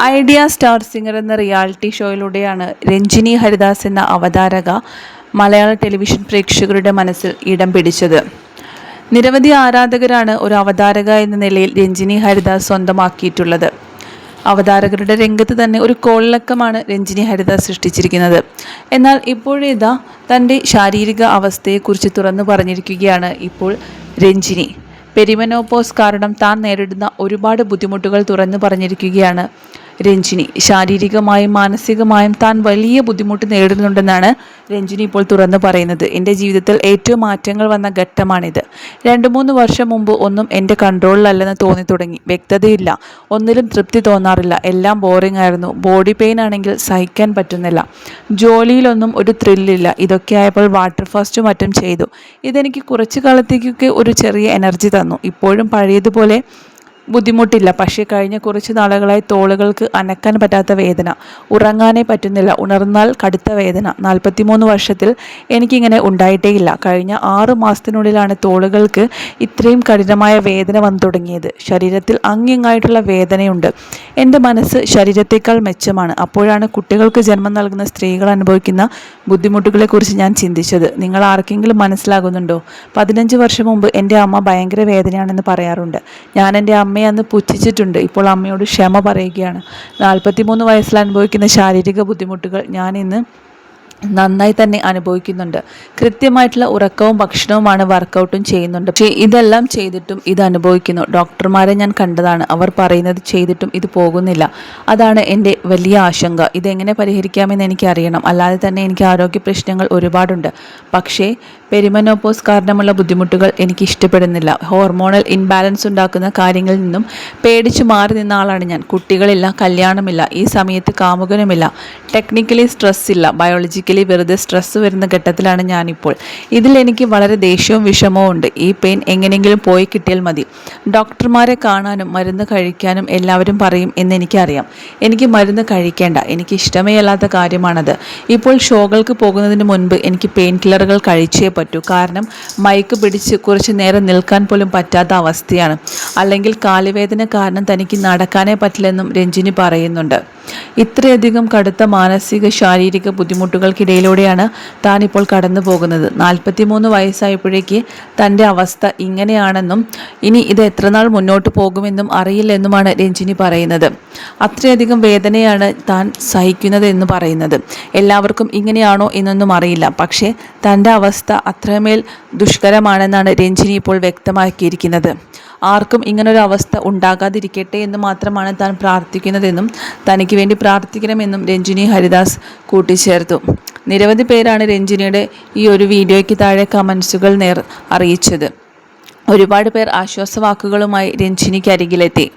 Idea star singer എന്ന reality ഷോയിലൂടെയാണ് Ranjini Haridas എന്ന അവതാരക മലയാള television പ്രേക്ഷകരുടെ മനസ്സിൽ ഇടം പിടിച്ചത്. നിരവധി ആരാധകരാണ് ഒരു അവതാരക എന്ന നിലയിൽ രഞ്ജിനി ഹരിദാസ് സ്വന്തമാക്കിയിട്ടുള്ളത്. അവതാരകരുടെ രംഗത്ത് തന്നെ ഒരു കോളിളക്കമാണ് രഞ്ജിനി ഹരിദാസ് സൃഷ്ടിച്ചിരിക്കുന്നത്. എന്നാൽ ഇപ്പോഴിതാ തൻ്റെ ശാരീരിക അവസ്ഥയെക്കുറിച്ച് തുറന്നു പറഞ്ഞിരിക്കുകയാണ് ഇപ്പോൾ രഞ്ജിനി. പെരിമെനോപോസ് കാരണം താൻ നേരിടുന്ന ഒരുപാട് ബുദ്ധിമുട്ടുകൾ തുറന്നു പറഞ്ഞിരിക്കുകയാണ് രഞ്ജിനി. ശാരീരികമായും മാനസികമായും താൻ വലിയ ബുദ്ധിമുട്ട് നേരിടുന്നുണ്ടെന്നാണ് രഞ്ജിനി ഇപ്പോൾ തുറന്നു പറയുന്നത്. എൻ്റെ ജീവിതത്തിൽ ഏറ്റവും മാറ്റങ്ങൾ വന്ന ഘട്ടമാണിത്. 2-3 വർഷം മുമ്പ് ഒന്നും എൻ്റെ കൺട്രോളിലല്ലെന്ന് തോന്നി തുടങ്ങി. വ്യക്തതയില്ല, ഒന്നിലും തൃപ്തി തോന്നാറില്ല, എല്ലാം ബോറിംഗ് ആയിരുന്നു. ബോഡി പെയിൻ ആണെങ്കിൽ സഹിക്കാൻ പറ്റുന്നില്ല, ജോലിയിലൊന്നും ഒരു ത്രില്ലില്ല. ഇതൊക്കെ ആയപ്പോൾ വാട്ടർ ഫാസ്റ്റും മറ്റും ചെയ്തു. ഇതെനിക്ക് കുറച്ചു കാലത്തേക്കൊക്കെ ഒരു ചെറിയ എനർജി തന്നു. ഇപ്പോഴും പഴയതുപോലെ ബുദ്ധിമുട്ടില്ല, പക്ഷേ കഴിഞ്ഞ കുറച്ച് നാളുകളായി തോളുകൾക്ക് അനക്കാൻ പറ്റാത്ത വേദന, ഉറങ്ങാനേ പറ്റുന്നില്ല, ഉണർന്നാൽ കടുത്ത വേദന. 43 വർഷത്തിൽ എനിക്കിങ്ങനെ ഉണ്ടായിട്ടേയില്ല. കഴിഞ്ഞ 6 മാസത്തിനുള്ളിലാണ് തോളുകൾക്ക് ഇത്രയും കഠിനമായ വേദന വന്നു തുടങ്ങിയത്. ശരീരത്തിൽ അങ്ങിങ്ങായിട്ടുള്ള വേദനയുണ്ട്. എൻ്റെ മനസ്സ് ശരീരത്തേക്കാൾ മെച്ചമാണ്. അപ്പോഴാണ് കുട്ടികൾക്ക് ജന്മം നൽകുന്ന സ്ത്രീകൾ അനുഭവിക്കുന്ന ബുദ്ധിമുട്ടുകളെക്കുറിച്ച് ഞാൻ ചിന്തിച്ചത്. നിങ്ങൾ ആർക്കെങ്കിലും മനസ്സിലാകുന്നുണ്ടോ? 15 വർഷം മുമ്പ് എൻ്റെ അമ്മ ഭയങ്കര വേദനയാണെന്ന് പറയാറുണ്ട്. ഞാൻ എൻ്റെ അമ്മയെ അന്ന് പുച്ഛിച്ചിട്ടുണ്ട്. ഇപ്പോൾ അമ്മയോട് ക്ഷമ പറയുകയാണ്. 43 വയസ്സിൽ അനുഭവിക്കുന്ന ശാരീരിക ബുദ്ധിമുട്ടുകൾ ഞാൻ ഇന്ന് നന്നായി തന്നെ അനുഭവിക്കുന്നുണ്ട്. കൃത്യമായിട്ടുള്ള ഉറക്കവും ഭക്ഷണവുമാണ്, വർക്കൗട്ടും ചെയ്യുന്നുണ്ട്. പക്ഷേ ഇതെല്ലാം ചെയ്തിട്ടും ഇത് അനുഭവിക്കുന്നു. ഡോക്ടർമാരെ ഞാൻ കണ്ടതാണ്. അവർ പറയുന്നത് ചെയ്തിട്ടും ഇത് പോകുന്നില്ല. അതാണ് എൻ്റെ വലിയ ആശങ്ക. ഇതെങ്ങനെ പരിഹരിക്കാമെന്ന് എനിക്കറിയണം. അല്ലാതെ തന്നെ എനിക്ക് ആരോഗ്യ പ്രശ്നങ്ങൾ ഒരുപാടുണ്ട്. പക്ഷേ പെരിമെനോപോസ് കാരണമുള്ള ബുദ്ധിമുട്ടുകൾ എനിക്ക് ഇഷ്ടപ്പെടുന്നില്ല. ഹോർമോണൽ ഇൻബാലൻസ് ഉണ്ടാക്കുന്ന കാര്യങ്ങളിൽ നിന്നും പേടിച്ചു മാറി നിന്ന ആളാണ് ഞാൻ. കുട്ടികളില്ല, കല്യാണമില്ല, ഈ സമയത്ത് കാമുകനുമില്ല, ടെക്നിക്കലി സ്ട്രെസ് ഇല്ല, ബയോളജിക്കലി വെറുതെ സ്ട്രെസ് വരുന്ന ഘട്ടത്തിലാണ് ഞാനിപ്പോൾ. ഇതിൽ എനിക്ക് വളരെ ദേഷ്യവും വിഷമവും ഉണ്ട്. ഈ പെയിൻ എങ്ങനെയെങ്കിലും പോയി കിട്ടിയാൽ മതി. ഡോക്ടർമാരെ കാണാനും മരുന്ന് കഴിക്കാനും എല്ലാവരും പറയും എന്നെനിക്കറിയാം. എനിക്ക് മരുന്ന് കഴിക്കേണ്ട, എനിക്ക് ഇഷ്ടമേ അല്ലാത്ത കാര്യമാണത്. ഇപ്പോൾ ഷോകൾക്ക് പോകുന്നതിന് മുൻപ് എനിക്ക് പെയിൻ കില്ലറുകൾ കഴിച്ചേ പറ്റൂ. കാരണം മൈക്ക് പിടിച്ച് കുറച്ച് നേരം നിൽക്കാൻ പോലും പറ്റാത്ത അവസ്ഥയാണ്. അല്ലെങ്കിൽ കാലുവേദന കാരണം തനിക്ക് നടക്കാനേ പറ്റില്ലെന്നും രഞ്ജിനി പറയുന്നുണ്ട്. ഇത്രയധികം കടുത്ത മാനസിക ശാരീരിക ബുദ്ധിമുട്ടുകൾക്കിടയിലൂടെയാണ് താൻ ഇപ്പോൾ കടന്നു പോകുന്നത്. 43 വയസ്സായപ്പോഴേക്ക് തൻ്റെ അവസ്ഥ ഇങ്ങനെയാണെന്നും ഇനി ഇത് എത്ര നാൾ മുന്നോട്ട് പോകുമെന്നും അറിയില്ലെന്നുമാണ് രഞ്ജിനി പറയുന്നത്. അത്രയധികം വേദനയാണ് താൻ സഹിക്കുന്നത് എന്ന് പറയുന്നത്. എല്ലാവർക്കും ഇങ്ങനെയാണോ എന്നൊന്നും അറിയില്ല. പക്ഷേ തൻ്റെ അവസ്ഥ അത്രമേൽ ദുഷ്കരമാണെന്നാണ് രഞ്ജിനി ഇപ്പോൾ വ്യക്തമാക്കിയിരിക്കുന്നത്. ആർക്കും ഇങ്ങനൊരു അവസ്ഥ ഉണ്ടാകാതിരിക്കട്ടെ എന്ന് മാത്രമാണ് താൻ പ്രാർത്ഥിക്കുന്നതെന്നും തനിക്ക് വേണ്ടി പ്രാർത്ഥിക്കണമെന്നും രഞ്ജിനി ഹരിദാസ് കൂട്ടിച്ചേർത്തു. നിരവധി പേരാണ് രഞ്ജിനിയുടെ ഈ ഒരു വീഡിയോയ്ക്ക് താഴെ കമൻസുകൾ അറിയിച്ചത്. ഒരുപാട് പേർ ആശ്വാസവാക്കുകളുമായി രഞ്ജിനിക്ക് അരികിലെത്തി.